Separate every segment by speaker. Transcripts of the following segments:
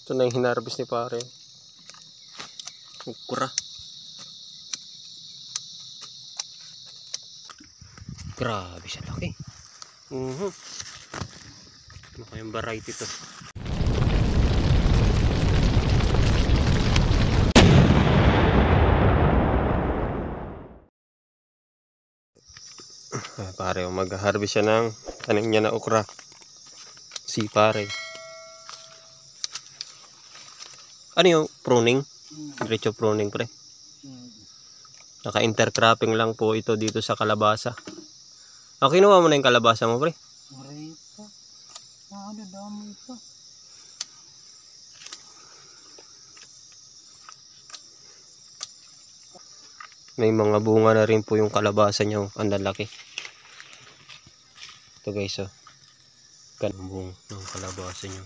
Speaker 1: Ito na yung hinarvest ni pare. Okra. Grabe siya laki. Ano kayang variety to? Pare, mag-harvest siya ng tanim niya na okra. Si pare. Ano yung pruning? Diretso pruning, pre. Naka-intercropping lang po ito dito sa kalabasa. Kinuha mo na yung kalabasa mo, pre?
Speaker 2: Marito. Ano dami ito?
Speaker 1: May mga bunga na rin po yung kalabasa niya. Ang lalaki. Ito guys, oh. Ganun ng kalabasa niya.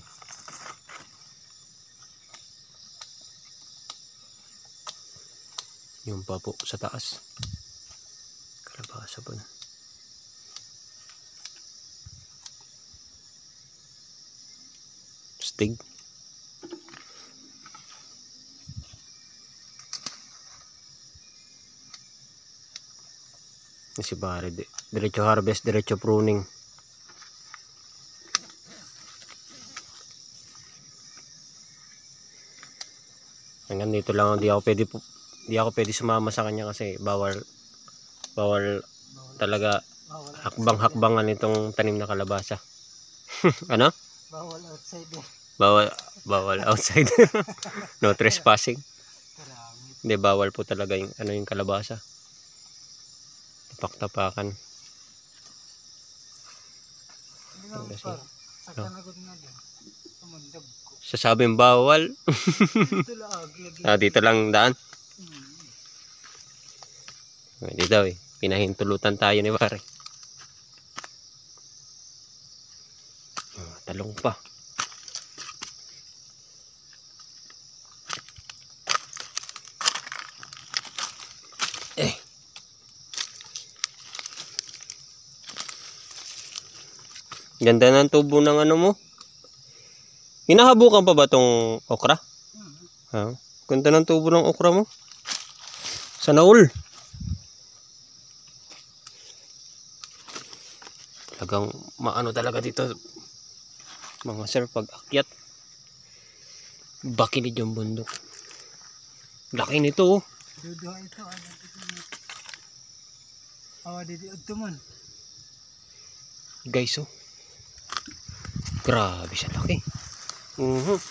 Speaker 1: Yung pa po sa taas. Kalabasa pa na. Stig. Si pare, diretso harvest, diretso pruning. Hanggang dito lang, di ako pwede sumama sa kanya kasi bawal talaga hakbang-hakbangan itong tanim na kalabasa. Ano?
Speaker 2: Bawal outsider.
Speaker 1: Bawal outside. No trespassing. Hindi, bawal po talaga yung yung kalabasa. Tapak-tapakan. Sasabing bawal. Dito lang daan. Dito pinahintulutan tayo ni pare. Talong pa. Ganda ng tubo ng ano mo. Hinahabukan pa ba tong okra? Ganda ng tubo ng okra mo. Sana all. Talagang maano talaga dito mga sir pag akyat. Bakilid yung bundok. Laki nito, oh.
Speaker 2: Duduha ito. Didi ito man.
Speaker 1: Guys, oh. Grabe siya laki. Ano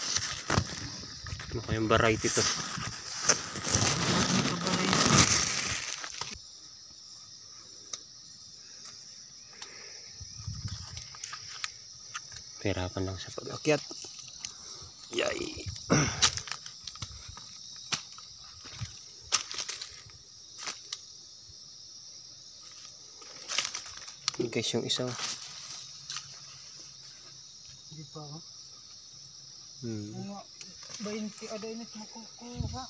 Speaker 1: kayang variety to? Perapan lang sa pag-akyat. Yay. Guys, yung isang
Speaker 2: hindi pa ako. 20 ada init makukuha.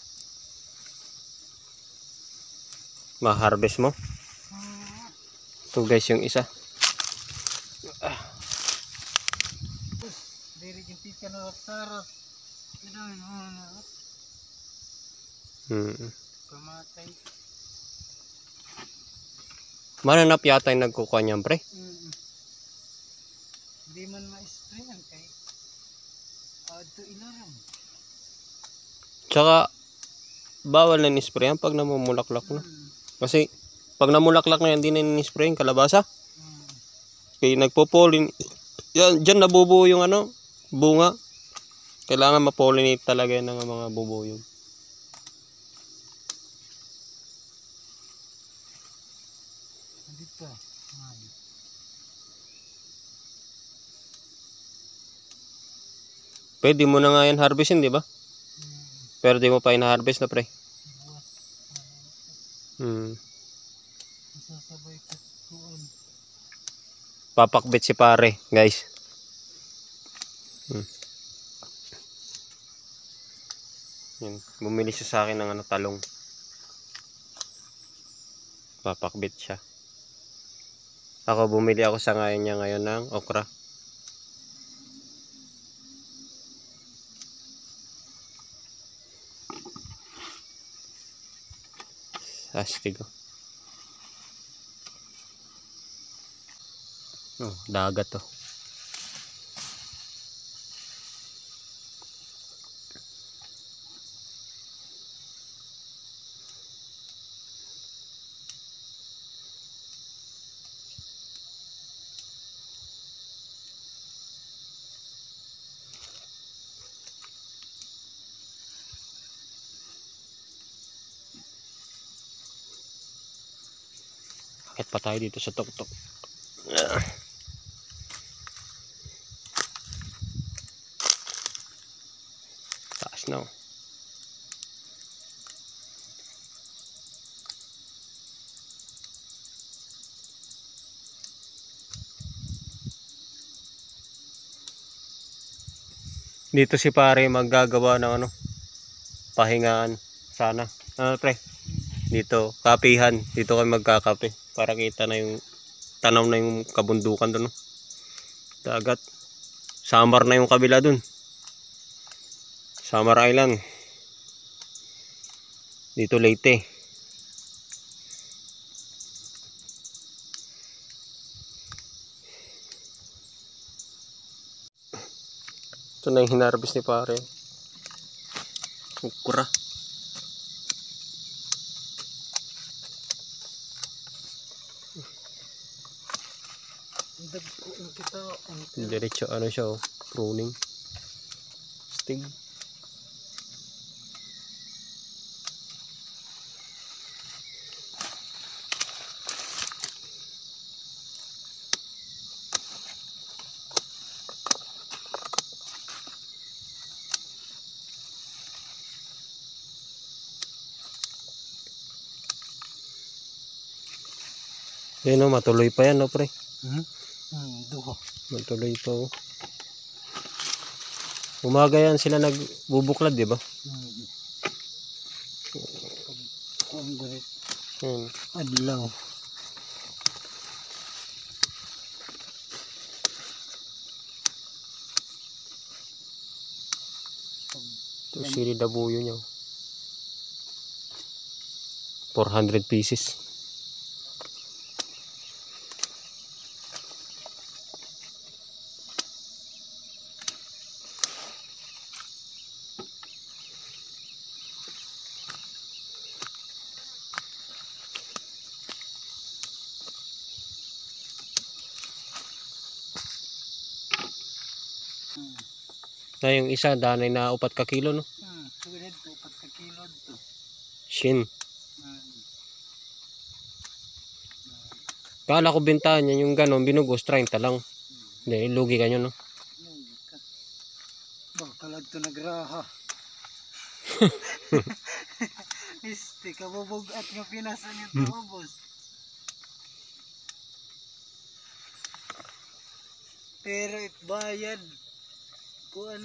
Speaker 1: Ma-harvest mo? Ito guys, yung isa.
Speaker 2: Diri yung pika na sarap. Pamatay.
Speaker 1: Mananap yata yung nagkukuha niyan, pre.
Speaker 2: Hindi man ma-sprayan kay ito ilaram.
Speaker 1: Tsaka bawal na ni-sprayan pag namumulaklak na. Kasi pag namulaklak na yan, hindi na ni-spray yung kalabasa. Kaya nagpo-pollen. Yan, dyan nabubuo yung bunga. Kailangan ma-pollinate talaga yan ng mga bubuyog.
Speaker 2: Dito.
Speaker 1: Pwede mo na nga yan harvestin, di ba? Pero di mo pa ina-harvest na, pre.
Speaker 2: Sasabay ko tuon.
Speaker 1: Papakbit si pare, guys. Yan. Bumili siya sa akin ng talong. Papakbit siya. Bumili ako sa ngayon niya ngayon ng okra. Astig. Oh, dagat to. Akit pa tayo dito sa tuktok. Taas na. Dito si pare maggagawa ng ano, pahingaan sana. Ano pre? Dito, kapihan. Dito kami magkakape para kita na yung tanaw na yung kabundukan doon. No? Dagat. Samar na yung kabila doon. Samar Island. Dito Leyte. Ito na yung hinarvest ni pare. Ukura. Diretso ano siya oh, pruning. Stig. Yan o, matuloy pa yan o pre.
Speaker 2: Duho.
Speaker 1: Matuloy pa o. Umaga yan sila nagbubuklad, di ba?
Speaker 2: Ang galit.
Speaker 1: Hmm.
Speaker 2: Adlaw.
Speaker 1: Ito sili dabuyo niya. 400 pieces. Na yung isa, danay na 4 ka kilo, no?
Speaker 2: Tulad to, 4 ka kilo to.
Speaker 1: Shin. Kala ko bintahan yan, yung ganon, binugos, 30 lang. Hindi, lugi ka nyo, no?
Speaker 2: Bakalag to nagraha. Este, kabubog at nga pinasan yung taubos. Pero itbayad. Kuan